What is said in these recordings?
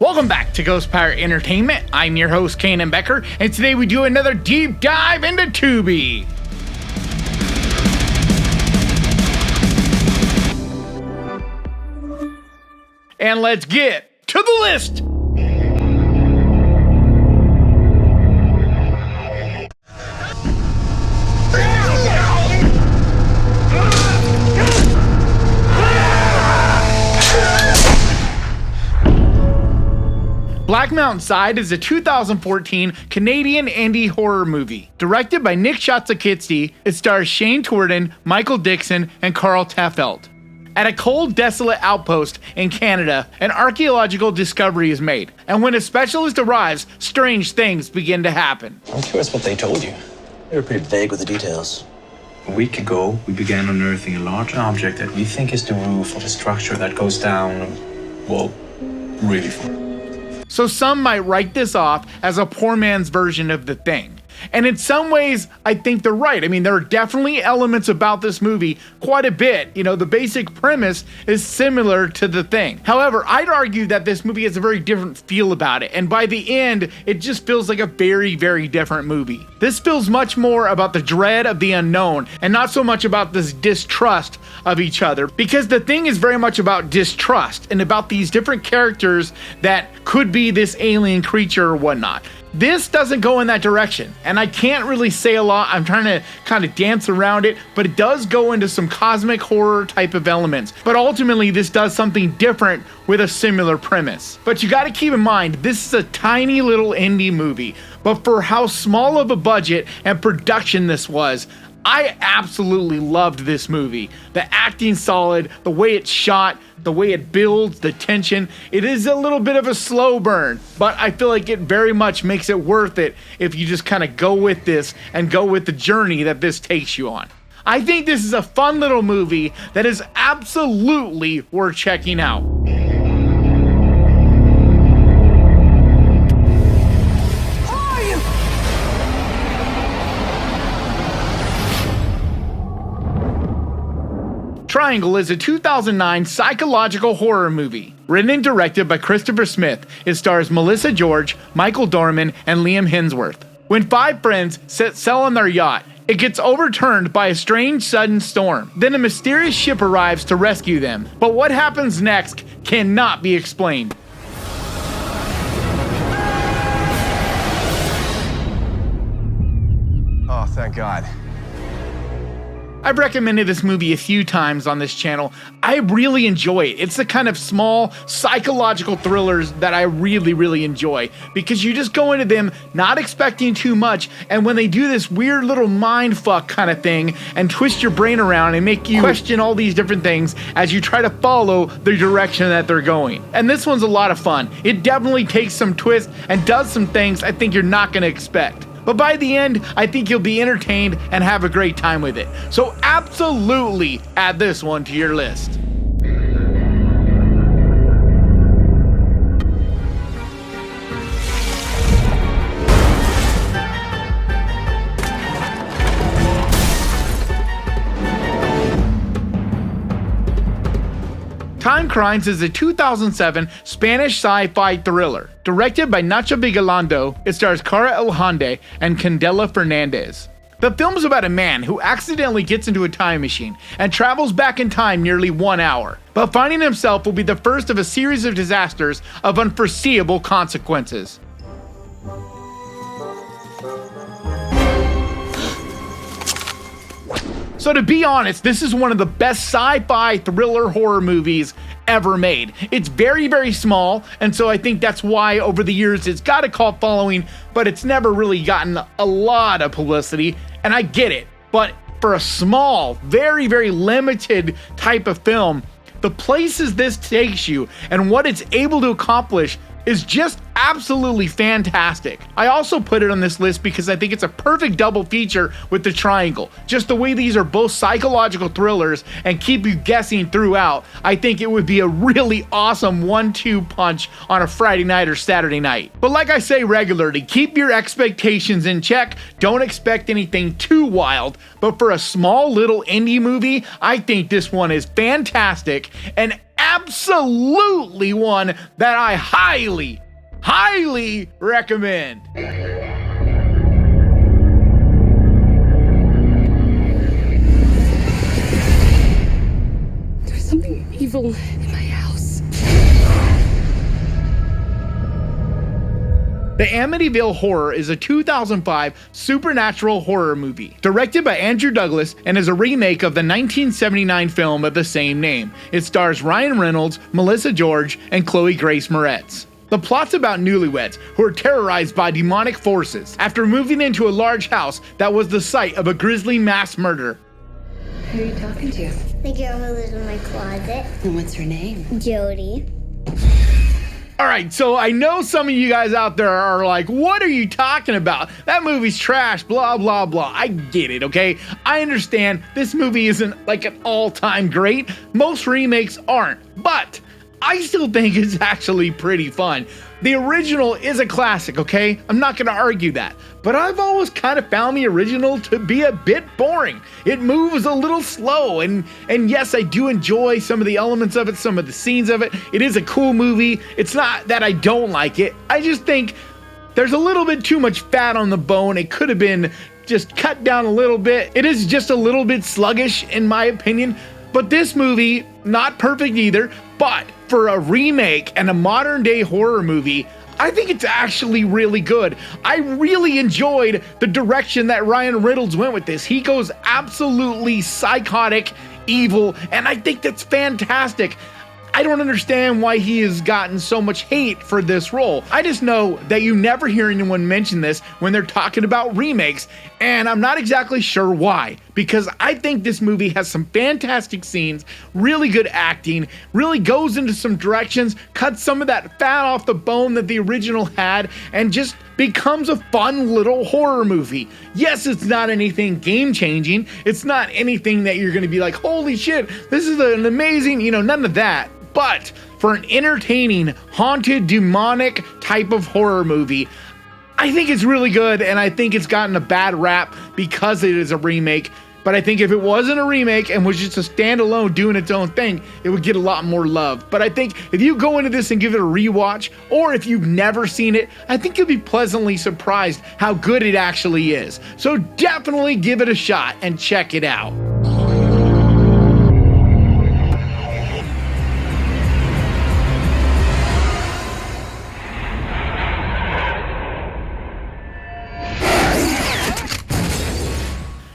Welcome back to Ghost Pirate Entertainment. I'm your host, Kanan Becker, and today we do another deep dive into Tubi. And let's get to the list. Black Mountain Side is a 2014 Canadian indie horror movie. Directed by Nick Shatsakitsky, it stars Shane Tourden, Michael Dixon, and Carl Tefelt. At a cold, desolate outpost in Canada, an archaeological discovery is made, and when a specialist arrives, strange things begin to happen. I'm curious what they told you. They were pretty vague with the details. A week ago, we began unearthing a large object that we think is the roof of a structure that goes down, well, really far. So some might write this off as a poor man's version of The Thing. And in some ways, I think they're right. I mean, there are definitely elements about this movie, quite a bit. You know, the basic premise is similar to The Thing. However, I'd argue that this movie has a very different feel about it. And by the end, it just feels like a very, very different movie. This feels much more about the dread of the unknown and not so much about this distrust of each other. Because The Thing is very much about distrust and about these different characters that could be this alien creature or whatnot. This doesn't go in that direction, and I can't really say a lot. I'm trying to kind of dance around it, but it does go into some cosmic horror type of elements. But ultimately, this does something different with a similar premise. But you got to keep in mind, this is a tiny little indie movie, but for how small of a budget and production this was, I absolutely loved this movie. The acting's solid, the way it's shot, the way it builds, the tension. It is a little bit of a slow burn, but I feel like it very much makes it worth it if you just kind of go with this and go with the journey that this takes you on. I think this is a fun little movie that is absolutely worth checking out. Triangle is a 2009 psychological horror movie. Written and directed by Christopher Smith, it stars Melissa George, Michael Dorman, and Liam Hemsworth. When five friends set sail on their yacht, it gets overturned by a strange sudden storm. Then a mysterious ship arrives to rescue them. But what happens next cannot be explained. Oh, thank God. I've recommended this movie a few times on this channel. I really enjoy it. It's the kind of small psychological thrillers that I really enjoy because you just go into them not expecting too much, and when they do this weird little mind fuck kind of thing and twist your brain around and make you question all these different things as you try to follow the direction that they're going. And this one's a lot of fun. It definitely takes some twists and does some things I think you're not going to expect. But by the end, I think you'll be entertained and have a great time with it. So absolutely add this one to your list. Timecrimes is a 2007 Spanish sci-fi thriller. Directed by Nacho Vigalondo, it stars Cara Eljande and Candela Fernandez. The film is about a man who accidentally gets into a time machine and travels back in time nearly 1 hour, but finding himself will be the first of a series of disasters of unforeseeable consequences. So to be honest, this is one of the best sci-fi thriller horror movies ever made. It's very small, and so I think that's why over the years it's got a cult following, but it's never really gotten a lot of publicity, and I get it. But for a small, very limited type of film, the places this takes you and what it's able to accomplish is just absolutely fantastic. I also put it on this list because I think it's a perfect double feature with The Triangle. Just the way these are both psychological thrillers and keep you guessing throughout, I think it would be a really awesome 1-2 punch on a Friday night or Saturday night. But like I say regularly, keep your expectations in check. Don't expect anything too wild, but for a small little indie movie, I think this one is fantastic and absolutely one that I highly, highly recommend. There's something evil in my house. The Amityville Horror is a 2005 supernatural horror movie, directed by Andrew Douglas and is a remake of the 1979 film of the same name. It stars Ryan Reynolds, Melissa George, and Chloe Grace Moretz. The plot's about newlyweds who are terrorized by demonic forces after moving into a large house that was the site of a grisly mass murder. Who are you talking to? The girl who lives in my closet. And what's her name? Jody. Alright, so I know some of you guys out there are like, what are you talking about? That movie's trash, blah, blah, blah. I get it, okay? I understand this movie isn't like an all-time great. Most remakes aren't, but I still think it's actually pretty fun. The original is a classic, okay? I'm not gonna argue that. But I've always kind of found the original to be a bit boring. It moves a little slow, and yes, I do enjoy some of the elements of it, some of the scenes of it. It is a cool movie. It's not that I don't like it. I just think there's a little bit too much fat on the bone. It could have been just cut down a little bit. It is just a little bit sluggish, in my opinion. But this movie, not perfect either, but for a remake and a modern day horror movie, I think it's actually really good. I really enjoyed the direction that Ryan Reynolds went with this. He goes absolutely psychotic, evil, and I think that's fantastic. I don't understand why he has gotten so much hate for this role. I just know that you never hear anyone mention this when they're talking about remakes, and I'm not exactly sure why, because I think this movie has some fantastic scenes, really good acting, really goes into some directions, cuts some of that fat off the bone that the original had, and just becomes a fun little horror movie. Yes, it's not anything game-changing. It's not anything that you're gonna be like, holy shit, this is an amazing, none of that. But for an entertaining, haunted, demonic type of horror movie, I think it's really good, and I think it's gotten a bad rap because it is a remake. But I think if it wasn't a remake and was just a standalone doing its own thing, it would get a lot more love. But I think if you go into this and give it a rewatch, or if you've never seen it, I think you'll be pleasantly surprised how good it actually is. So definitely give it a shot and check it out.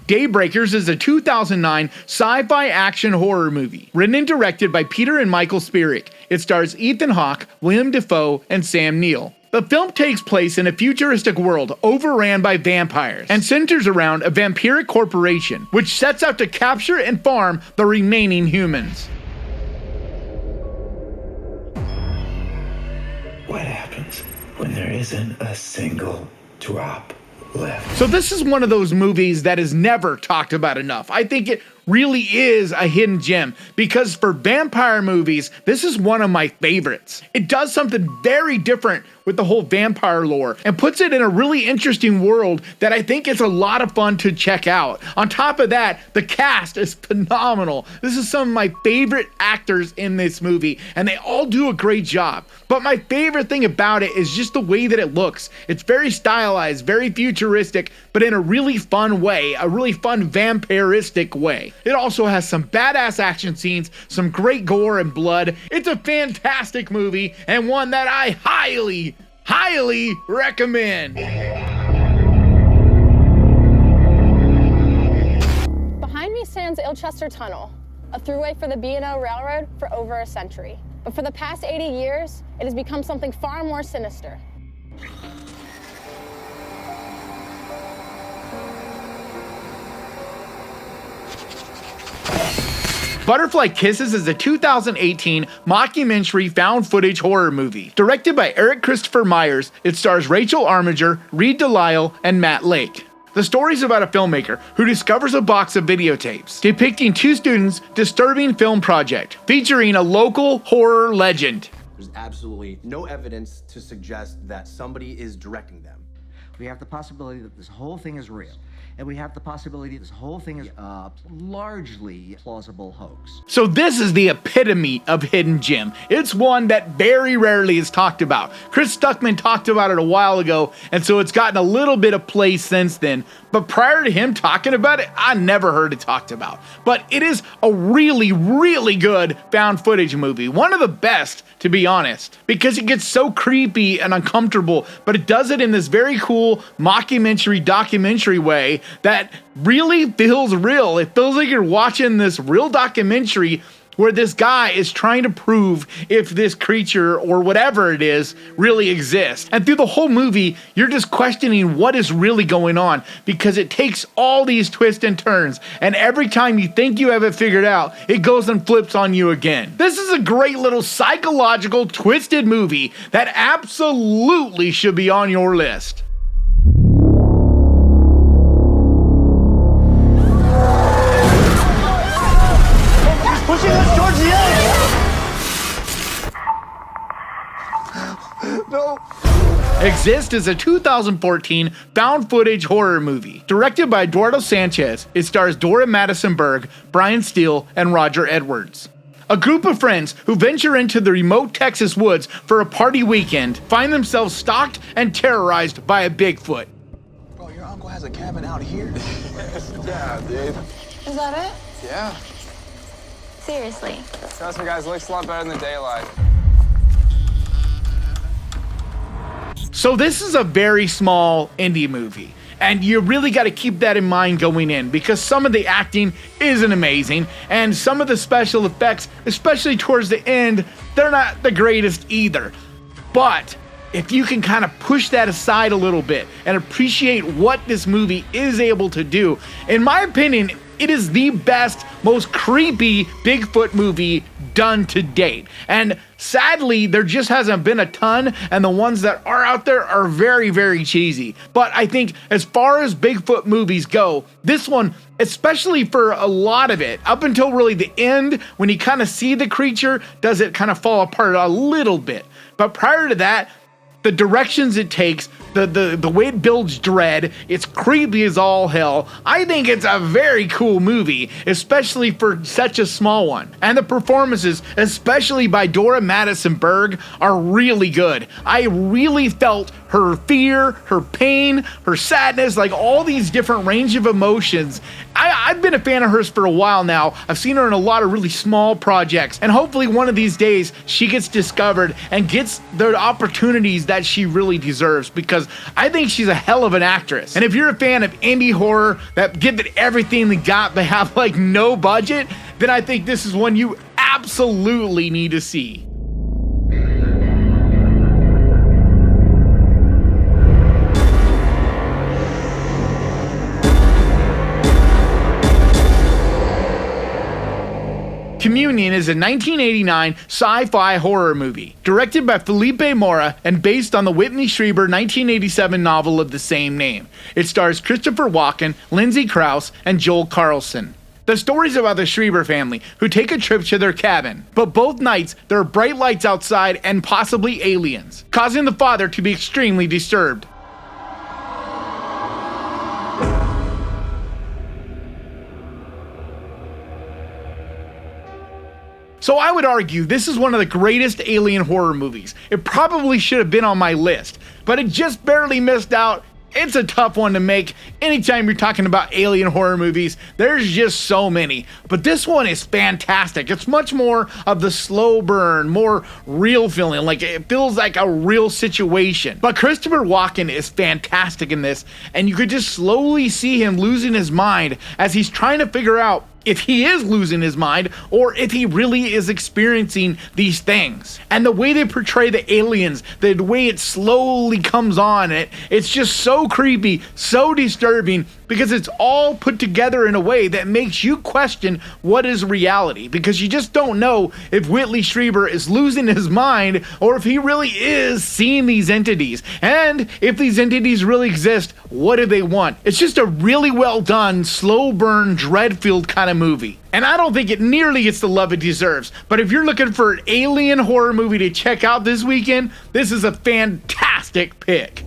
Daybreakers is a 2009 sci-fi action horror movie, written and directed by Peter and Michael Spierick. It stars Ethan Hawke, William Dafoe, and Sam Neill. The film takes place in a futuristic world overran by vampires and centers around a vampiric corporation, which sets out to capture and farm the remaining humans. What happens when there isn't a single drop left? So this is one of those movies that is never talked about enough. I think it really is a hidden gem because for vampire movies, this is one of my favorites. It does something very different with the whole vampire lore and puts it in a really interesting world that I think is a lot of fun to check out. On top of that, the cast is phenomenal. This is some of my favorite actors in this movie, and they all do a great job. But my favorite thing about it is just the way that it looks. It's very stylized, very futuristic, but in a really fun way, a really fun vampiristic way. It also has some badass action scenes, some great gore and blood. It's a fantastic movie and one that I highly, highly recommend. Behind me stands Ilchester Tunnel, a throughway for the B&O Railroad for over a century. But for the past 80 years, it has become something far more sinister. Butterfly Kisses is a 2018 mockumentary found footage horror movie. Directed by Eric Christopher Myers, it stars Rachel Armiger, Reed Delisle, and Matt Lake. The story is about a filmmaker who discovers a box of videotapes depicting two students' disturbing film project featuring a local horror legend. There's absolutely no evidence to suggest that somebody is directing them. We have the possibility that this whole thing is real. and we have the possibility this whole thing is a largely plausible hoax. So this is the epitome of hidden gem. It's one that very rarely is talked about. Chris Stuckman talked about it a while ago, and so it's gotten a little bit of play since then. But prior to him talking about it, I never heard it talked about. But it is a really, really good found footage movie. One of the best, to be honest, because it gets so creepy and uncomfortable, but it does it in this very cool mockumentary, documentary way that really feels real. It feels like you're watching this real documentary where this guy is trying to prove if this creature or whatever it is really exists. And through the whole movie, you're just questioning what is really going on because it takes all these twists and turns. And every time you think you have it figured out, it goes and flips on you again. This is a great little psychological twisted movie that absolutely should be on your list. Pushing us towards the edge! No! Exist is a 2014 found footage horror movie. Directed by Eduardo Sanchez, it stars Dora Madison Berg, Brian Steele, and Roger Edwards. A group of friends who venture into the remote Texas woods for a party weekend find themselves stalked and terrorized by a Bigfoot. Bro, your uncle has a cabin out here? Yeah, dude. Is that it? Yeah. Seriously. Trust me, guys, it looks a lot better in the daylight. So this is a very small indie movie, and you really got to keep that in mind going in because some of the acting isn't amazing, and some of the special effects, especially towards the end, they're not the greatest either. But if you can kind of push that aside a little bit and appreciate what this movie is able to do, in my opinion, it is the best, most creepy Bigfoot movie done to date. And sadly, there just hasn't been a ton, and the ones that are out there are very, very cheesy. But I think as far as Bigfoot movies go, this one, especially for a lot of it, up until really the end, when you kind of see the creature, does it kind of fall apart a little bit. But prior to that, the directions it takes, the way it builds dread, it's creepy as all hell. I think it's a very cool movie, especially for such a small one. And the performances, especially by Dora Madison Berg, are really good. I really felt her fear, her pain, her sadness, like all these different range of emotions. I've been a fan of hers for a while now. I've seen her in a lot of really small projects, and hopefully one of these days she gets discovered and gets the opportunities that she really deserves, because I think she's a hell of an actress. And if you're a fan of indie horror that give it everything they got but have like no budget, then I think this is one you absolutely need to see. Communion is a 1989 sci-fi horror movie, directed by Felipe Mora and based on the Whitley Strieber 1987 novel of the same name. It stars Christopher Walken, Lindsay Krause, and Joel Carlson. The story's about the Strieber family, who take a trip to their cabin, but both nights there are bright lights outside and possibly aliens, causing the father to be extremely disturbed. So I would argue this is one of the greatest alien horror movies. It probably should have been on my list, but it just barely missed out. It's a tough one to make. Anytime you're talking about alien horror movies, there's just so many. But this one is fantastic. It's much more of the slow burn, more real feeling. Like it feels like a real situation. But Christopher Walken is fantastic in this, and you could just slowly see him losing his mind as he's trying to figure out if he is losing his mind or if he really is experiencing these things. And the way they portray the aliens, the way it slowly comes on, it's just so creepy, so disturbing, because it's all put together in a way that makes you question what is reality, because you just don't know if Whitley Strieber is losing his mind or if he really is seeing these entities. And if these entities really exist, what do they want? It's just a really well done, slow burn, dread-filled kind of movie. And I don't think it nearly gets the love it deserves. But if you're looking for an alien horror movie to check out this weekend, this is a fantastic pick.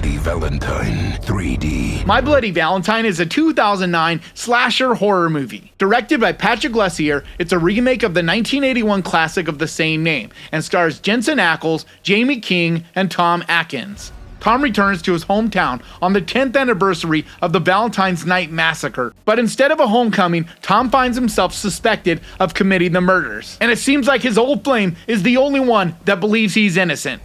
Bloody Valentine 3D. My Bloody Valentine is a 2009 slasher horror movie. Directed by Patrick Lessier, it's a remake of the 1981 classic of the same name, and stars Jensen Ackles, Jamie King, and Tom Atkins. Tom returns to his hometown on the 10th anniversary of the Valentine's Night Massacre, but instead of a homecoming, Tom finds himself suspected of committing the murders. And it seems like his old flame is the only one that believes he's innocent.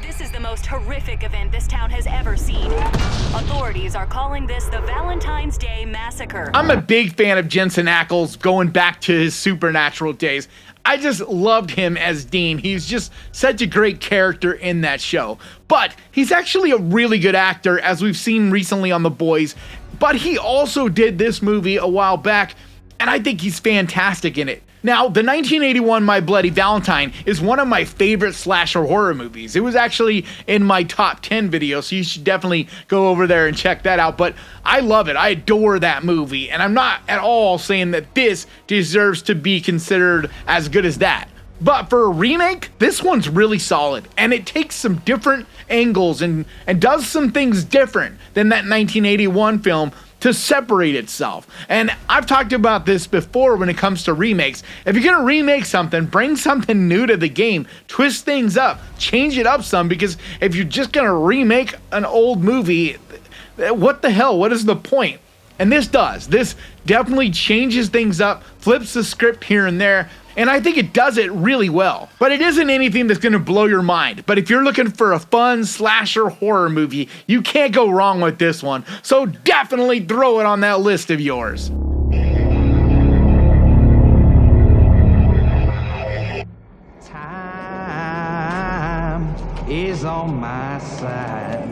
This is the most horrific event this town has ever seen. Authorities are calling this the Valentine's Day Massacre. I'm a big fan of Jensen Ackles going back to his Supernatural days. I just loved him as Dean. He's just such a great character in that show. But he's actually a really good actor, as we've seen recently on The Boys. But he also did this movie a while back, and I think he's fantastic in it. Now, the 1981 My Bloody Valentine is one of my favorite slasher horror movies. It was actually in my top 10 video, so you should definitely go over there and check that out. But I love it. I adore that movie, and I'm not at all saying that this deserves to be considered as good as that. But for a remake, this one's really solid, and it takes some different angles and does some things different than that 1981 film to separate itself. And I've talked about this before when it comes to remakes. If you're gonna remake something, bring something new to the game, twist things up, change it up some, because if you're just gonna remake an old movie, what the hell, what is the point? And this does. This definitely changes things up, flips the script here and there, and I think it does it really well. But it isn't anything that's gonna blow your mind. But if you're looking for a fun slasher horror movie, you can't go wrong with this one. So definitely throw it on that list of yours. Time is on my side.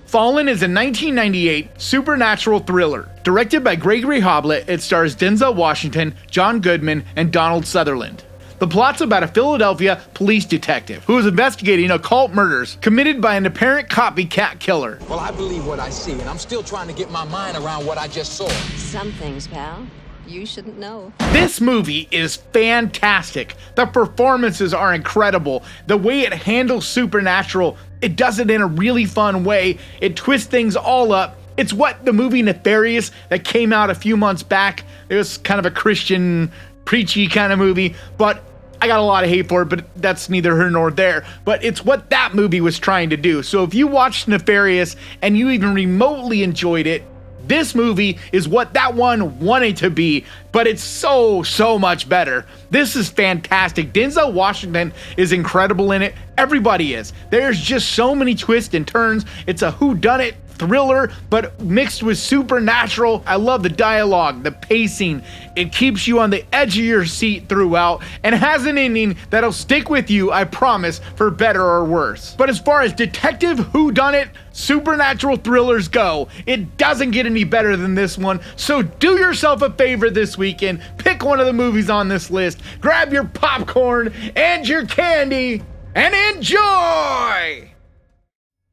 Fallen is a 1998 supernatural thriller. Directed by Gregory Hoblet, it stars Denzel Washington, John Goodman, and Donald Sutherland. The plot's about a Philadelphia police detective who is investigating occult murders committed by an apparent copycat killer. Well, I believe what I see, and I'm still trying to get my mind around what I just saw. Some things, pal, you shouldn't know. This movie is fantastic. The performances are incredible. The way it handles supernatural, it does it in a really fun way. It twists things all up. It's what the movie Nefarious that came out a few months back. It was kind of a Christian, preachy kind of movie, but I got a lot of hate for it, but that's neither here nor there. But it's what that movie was trying to do. So if you watched Nefarious and you even remotely enjoyed it, this movie is what that one wanted to be, but it's so much better. This is fantastic. Denzel Washington is incredible in it. Everybody is. There's just so many twists and turns. It's a whodunit thriller, but mixed with supernatural. I love the dialogue, the pacing. It keeps you on the edge of your seat throughout and has an ending that'll stick with you, I promise, for better or worse. But as far as detective whodunit supernatural thrillers go, it doesn't get any better than this one. So do yourself a favor this weekend, pick one of the movies on this list, grab your popcorn and your candy, and enjoy!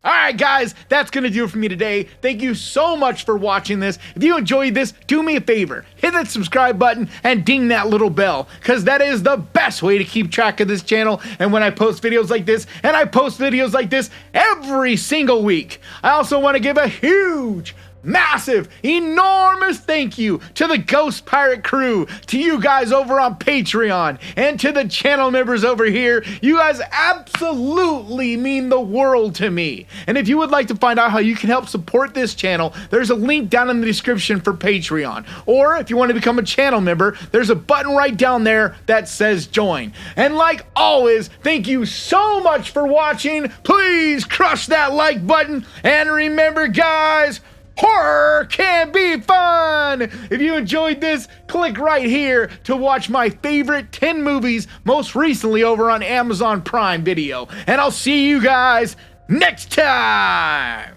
Alright guys, that's gonna do it for me today. Thank you so much for watching this. If you enjoyed this, do me a favor, hit that subscribe button and ding that little bell, because that is the best way to keep track of this channel and when I post videos like this, and I post videos like this every single week. I also want to give a huge, massive, enormous thank you to the Ghost Pirate crew, to you guys over on Patreon, and to the channel members over here. You guys absolutely mean the world to me. And if you would like to find out how you can help support this channel, there's a link down in the description for Patreon. Or if you want to become a channel member, there's a button right down there that says join. And like always, thank you so much for watching. Please crush that like button, and remember guys, horror can be fun! If you enjoyed this, click right here to watch my favorite 10 movies, most recently over on Amazon Prime Video. And I'll see you guys next time!